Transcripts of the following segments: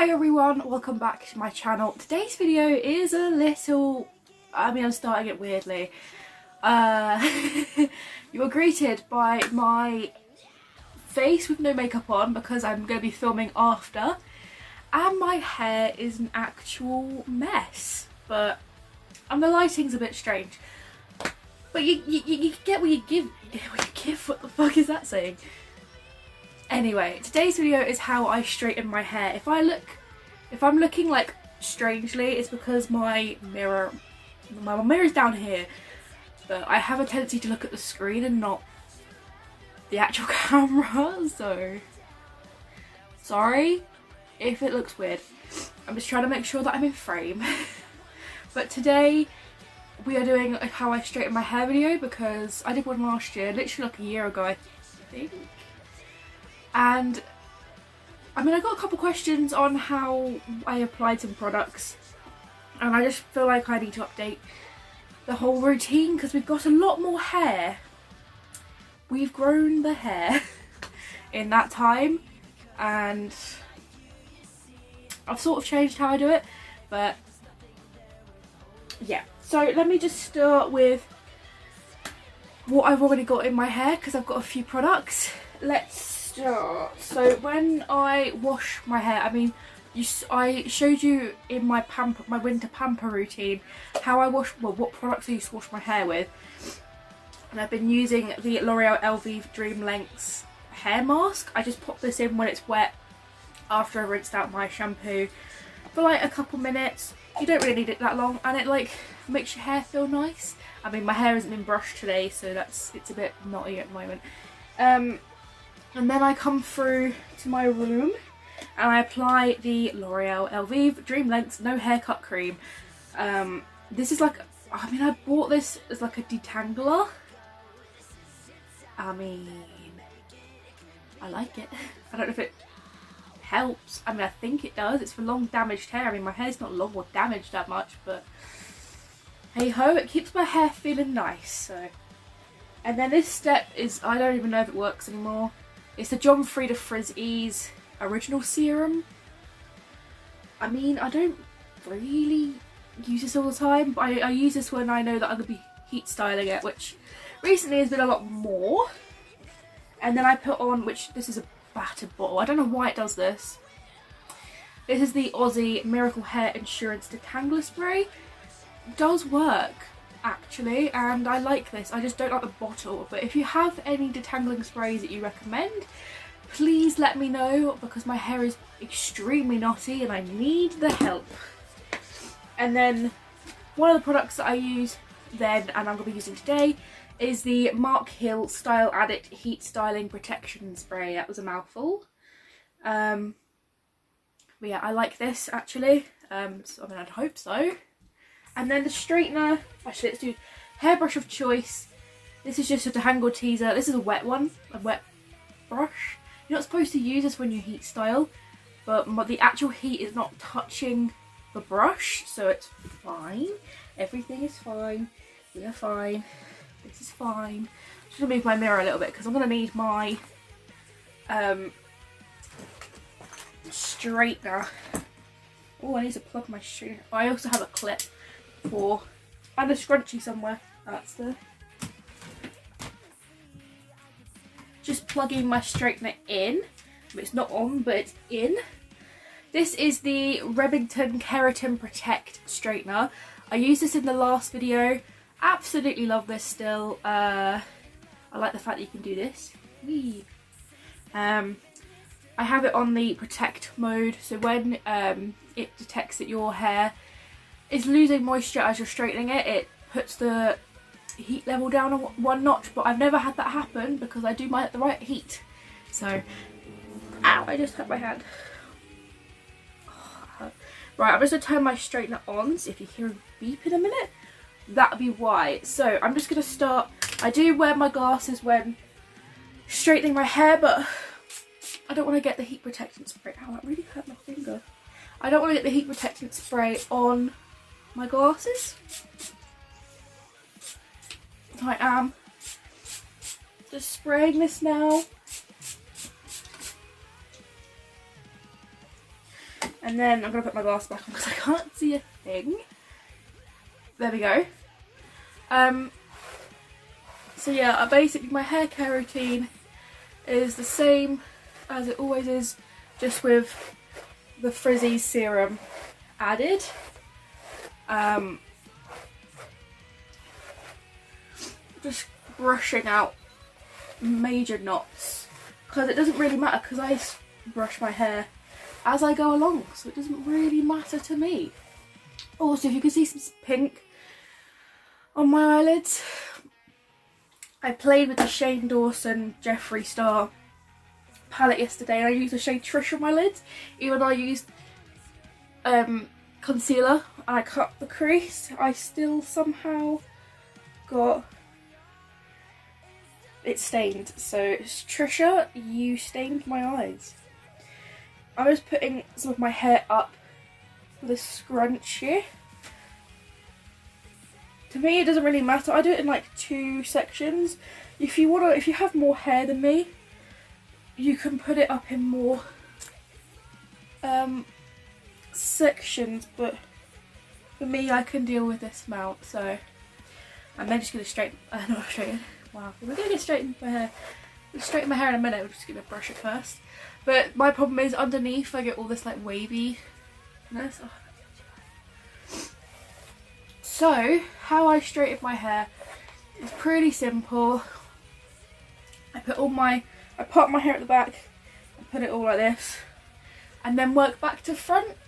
Hi everyone, welcome back to my channel. Today's video is a little, I'm starting it weirdly. You were greeted by my face with no makeup on because I'm going to be filming after, and my hair is an actual mess, and the lighting's a bit strange. But you get what you give, what the fuck is that saying? Anyway, today's video is how I straighten my hair. If I'm looking like strangely, it's because my mirror's down here, but I have a tendency to look at the screen and not the actual camera, so sorry if it looks weird. I'm just trying to make sure that I'm in frame. But today we are doing a how I straighten my hair video because I did one last year, literally like a year ago I think. And I got a couple questions on how I applied some products, and I just feel like I need to update the whole routine because we've got a lot more hair. We've grown the hair in that time, and I've sort of changed how I do it, but yeah. So let me just start with what I've already got in my hair because I've got a few products. Let's start. So when I wash my hair, I showed you in my winter pamper routine how I wash, what products I used to wash my hair with, and I've been using the L'Oreal Elvive Dream Lengths hair mask. I just pop this in when it's wet after I rinsed out my shampoo for like a couple minutes. You don't really need it that long, and it like makes your hair feel nice. My hair hasn't been brushed today, so it's a bit knotty at the moment. And then I come through to my room and I apply the L'Oreal Elvive Dream Lengths No Haircut Cream. This is like, I bought this as like a detangler. I like it. I don't know if it helps. I think it does. It's for long damaged hair. My hair's not long or damaged that much, but hey ho, it keeps my hair feeling nice. So, and then this step is, I don't even know if it works anymore. It's the John Frieda Frizz Ease Original Serum. I don't really use this all the time, but I use this when I know that I'm going to be heat styling it, which recently has been a lot more. And then I put on, this is a battered bottle. I don't know why it does this. This is the Aussie Miracle Hair Insurance Detangler Spray. It does work, actually, and I like this. I just don't like the bottle, but if you have any detangling sprays that you recommend, please let me know because my hair is extremely knotty and I need the help. And then one of the products that I use then, and I'm going to be using today, is the Mark Hill Style Addict Heat Styling Protection Spray. That was a mouthful. But yeah, I like this actually. So, I'd hope so. And then the straightener, actually let's do hairbrush of choice. This is just a detangle teaser. This is a wet one, a wet brush. You're not supposed to use this when you heat style, but the actual heat is not touching the brush, so it's fine. Everything is fine. We are fine. This is fine. I'm just gonna move my mirror a little bit because I'm gonna need my straightener. Oh, I need to plug my straightener. I also have a clip and a scrunchie somewhere. That's the just plugging my straightener in. It's not on, but it's in. This is the Remington Keratin Protect straightener. I used this in the last video. Absolutely love this still. I like the fact that you can do this. Whee. I have it on the protect mode, so when it detects that your hair is losing moisture as you're straightening it, it puts the heat level down one notch, but I've never had that happen because I do mine at the right heat. So, ow, I just hurt my hand. Oh, right, I'm just going to turn my straightener on, so if you hear a beep in a minute, that'll be why. So I'm just going to start. I do wear my glasses when straightening my hair, but I don't want to get the heat protectant spray. Ow, that really hurt my finger. I don't want to get the heat protectant spray on my glasses. I am just spraying this now. And then I'm going to put my glass back on because I can't see a thing. There we go. So yeah, basically my hair care routine is the same as it always is, just with the Frizzy serum added. Just brushing out major knots, because it doesn't really matter, because I brush my hair as I go along, so it doesn't really matter to me. Also, if you can see some pink on my eyelids, I played with the Shane Dawson Jeffree Star palette yesterday and I used the shade Trish on my lids, even though I used concealer and I cut the crease. I still somehow got it stained. So Trisha, you stained my eyes. I'm just putting some of my hair up with a scrunch here. To me, it doesn't really matter. I do it in like 2 sections. If you have more hair than me, you can put it up in more sections. But for me, I can deal with this amount. So I'm then just gonna straighten. Not straighten. Wow, we're gonna get straighten my hair. We'll straighten my hair in a minute. We're just gonna brush it first. But my problem is underneath, I get all this like waviness. Oh. So, how I straighten my hair is pretty simple. I part my hair at the back and put it all like this, and then work back to front.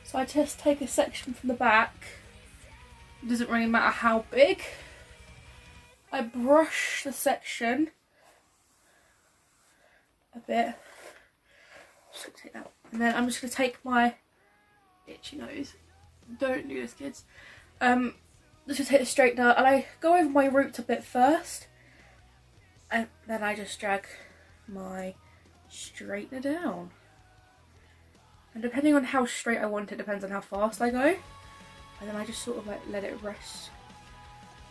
So I just take a section from the back. It doesn't really matter how big. I brush the section a bit. Just gonna take that. And then I'm just gonna take my itchy nose. Don't do this, kids. Just gonna take the straightener and I go over my roots a bit first, and then I just drag my straightener down. And depending on how straight I want it, depends on how fast I go. And then I just sort of like let it rest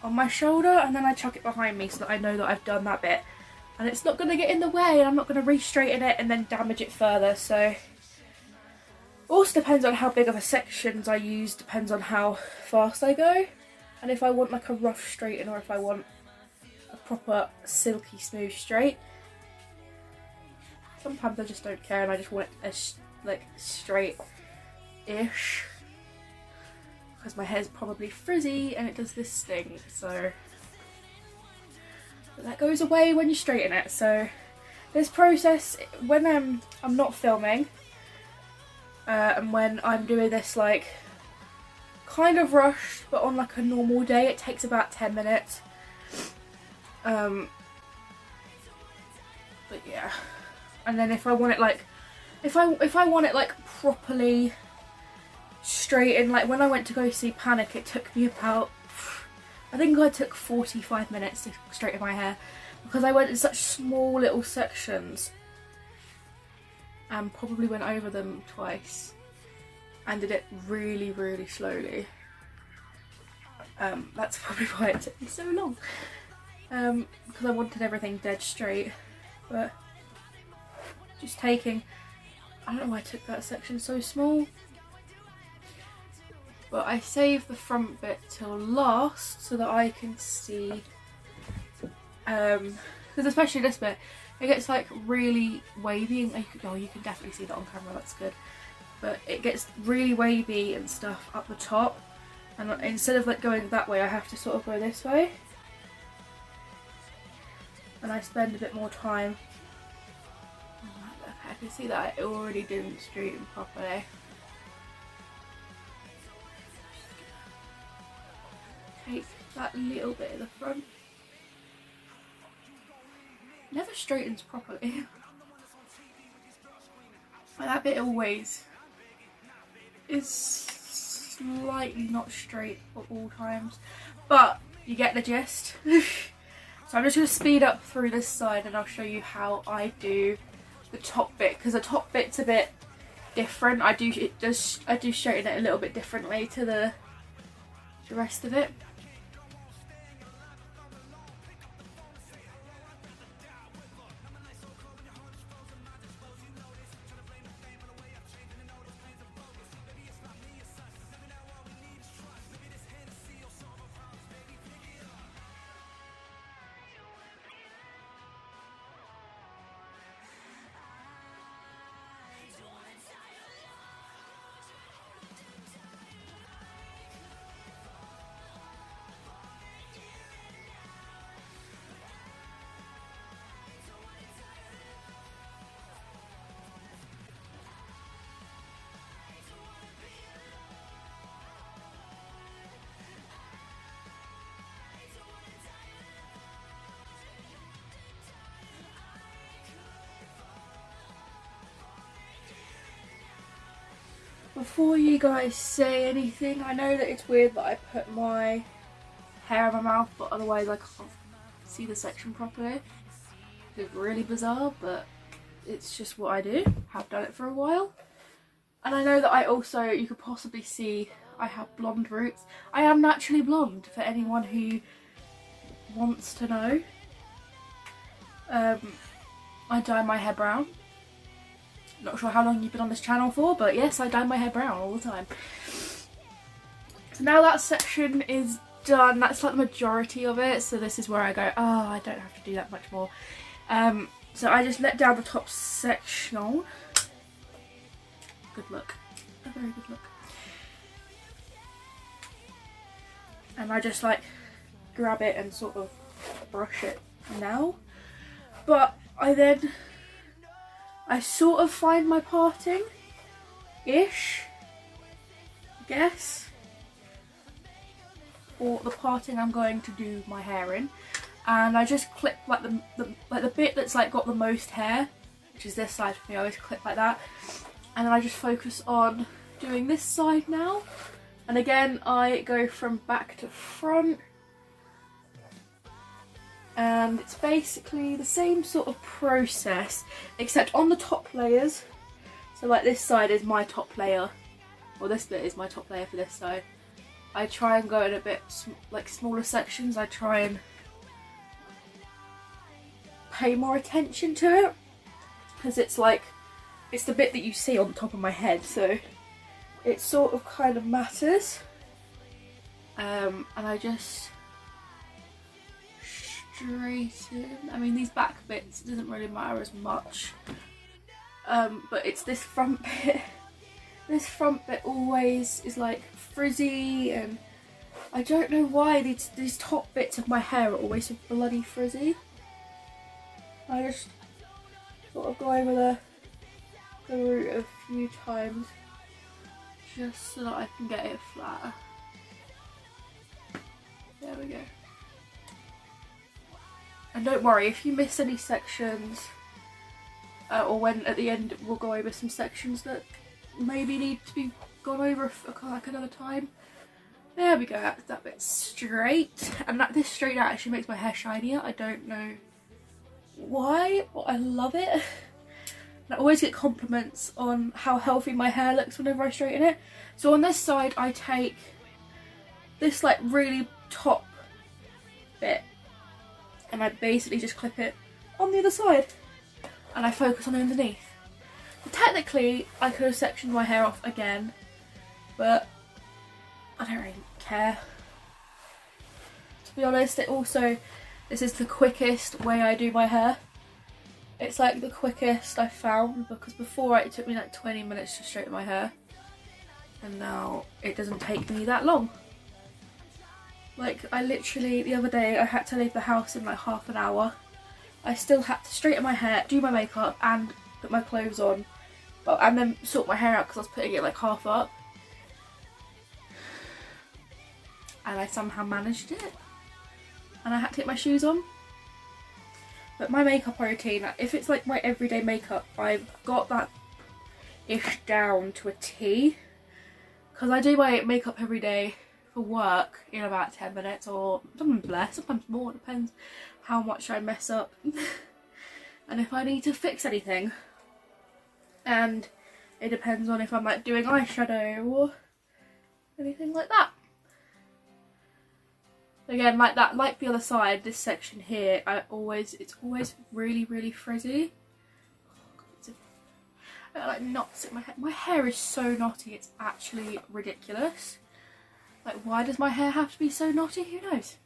on my shoulder, and then I chuck it behind me so that I know that I've done that bit. And it's not gonna get in the way, and I'm not gonna re-straighten it and then damage it further. So also depends on how big of a sections I use, depends on how fast I go. And if I want like a rough straighten, or if I want a proper silky smooth straight. Sometimes I just don't care and I just want it like straight-ish, because my hair's probably frizzy and it does this thing, so but that goes away when you straighten it. So this process, when I'm not filming and when I'm doing this like kind of rushed but on like a normal day, it takes about 10 minutes. But yeah, and then if I want it like if I want it like properly straightened, like when I went to go see Panic, it took me about, I think I took 45 minutes to straighten my hair, because I went in such small little sections and probably went over them twice and did it really, really slowly. That's probably why it took me so long, because I wanted everything dead straight. But just taking, I don't know why I took that section so small, but I save the front bit till last so that I can see, because especially this bit, it gets like really wavy, and you can definitely see that on camera, that's good, but it gets really wavy and stuff up the top, and instead of like going that way, I have to sort of go this way, and I spend a bit more time. Okay, I can see that I already didn't straighten properly. Take that little bit at the front. Never straightens properly. That bit always is slightly not straight at all times, but you get the gist. So I'm just going to speed up through this side and I'll show you how I do the top bit, because the top bit's a bit different. I do straighten it a little bit differently to the rest of it. before you guys say anything, I know that it's weird that I put my hair in my mouth, but otherwise I can't see the section properly. It's really bizarre, but it's just what I do. Have done it for a while. And I know that I also, you could possibly see I have blonde roots. I am naturally blonde, for anyone who wants to know. I dye my hair brown. Not sure how long you've been on this channel for, but yes, I dye my hair brown all the time. So now that section is done, that's like the majority of it, so this is where I go, oh, I don't have to do that much more. So I just let down the top section. Good look. A very good look. And I just like grab it and sort of brush it now. But I sort of find my parting-ish, I guess. Or the parting I'm going to do my hair in. And I just clip like the bit that's like got the most hair, which is this side for me. I always clip like that. And then I just focus on doing this side now. And again, I go from back to front. And it's basically the same sort of process, except on the top layers. So like this side is my top layer, or this bit is my top layer for this side. I try and go in a bit like smaller sections. I try and pay more attention to it, because it's like, it's the bit that you see on the top of my head, so it sort of kind of matters. And I just straighten. I mean, these back bits, it doesn't really matter as much, but it's this front bit. This front bit always is like frizzy, and I don't know why these top bits of my hair are always so bloody frizzy. I just sort of go over the root a few times just so that I can get it flatter. There we go. And don't worry if you miss any sections, or when at the end we'll go over some sections that maybe need to be gone over like another time. There we go, that's that bit straight. And this straight out actually makes my hair shinier. I don't know why, but I love it. And I always get compliments on how healthy my hair looks whenever I straighten it. So on this side I take this like really top bit and I basically just clip it on the other side and I focus on underneath. Technically I could have sectioned my hair off again, but I don't really care. To be honest, this is the quickest way I do my hair. It's like the quickest I found, because before it took me like 20 minutes to straighten my hair, and now it doesn't take me that long. Like, I literally, the other day I had to leave the house in like half an hour. I still had to straighten my hair, do my makeup and put my clothes on, and then sort my hair out because I was putting it like half up. And I somehow managed it. And I had to get my shoes on. But my makeup routine, if it's like my everyday makeup, I've got that ish down to a T. Because I do my makeup every day for work in about 10 minutes, or sometimes less, sometimes more, it depends how much I mess up. And if I need to fix anything. And it depends on if I'm like doing eyeshadow or anything like that. Again, like that, like the other side, this section here, it's always really, really frizzy. I got like knots in my hair. My hair is so knotty, it's actually ridiculous. Like, why does my hair have to be so knotty? Who knows?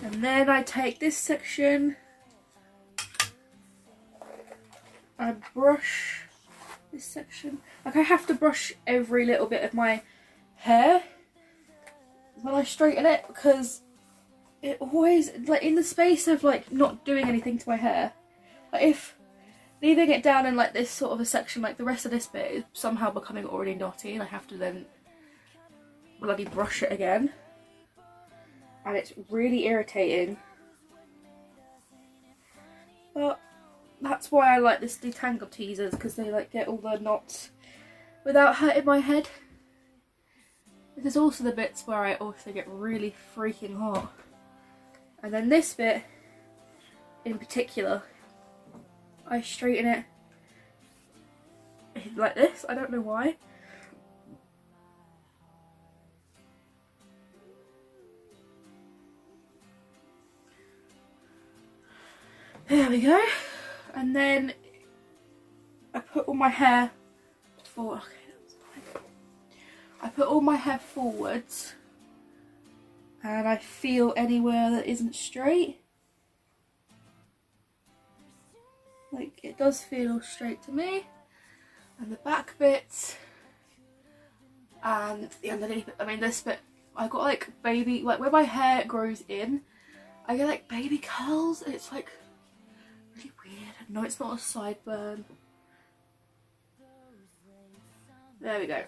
And then I take this section, I brush this section. Like, I have to brush every little bit of my hair when I straighten it, because it always, like, in the space of like not doing anything to my hair, like if leaving it down in like this sort of a section, like the rest of this bit is somehow becoming already knotty and I have to then bloody brush it again, and it's really irritating, but that's why I like this detangle teasers, because they like get all the knots without hurting my head. This is also the bits where I also get really freaking hot. And then this bit in particular, I straighten it like this. I don't know why. There we go. And then I put all my hair forward. Okay, that's fine. I put all my hair forwards and I feel anywhere that isn't straight. Like, it does feel straight to me. And the back bits and the underneath bit. I mean, this bit, I got like baby, like where my hair grows in, I get like baby curls, and it's like really weird. No, it's not a sideburn. There we go.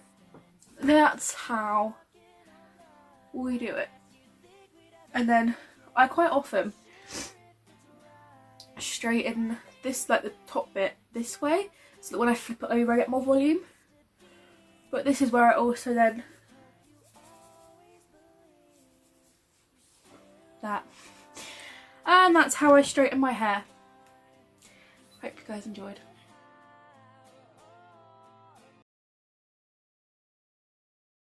That's how we do it. And then I quite often straighten this, like the top bit, this way, so that when I flip it over I get more volume. But this is where I also then that. And that's how I straighten my hair. Hope you guys enjoyed.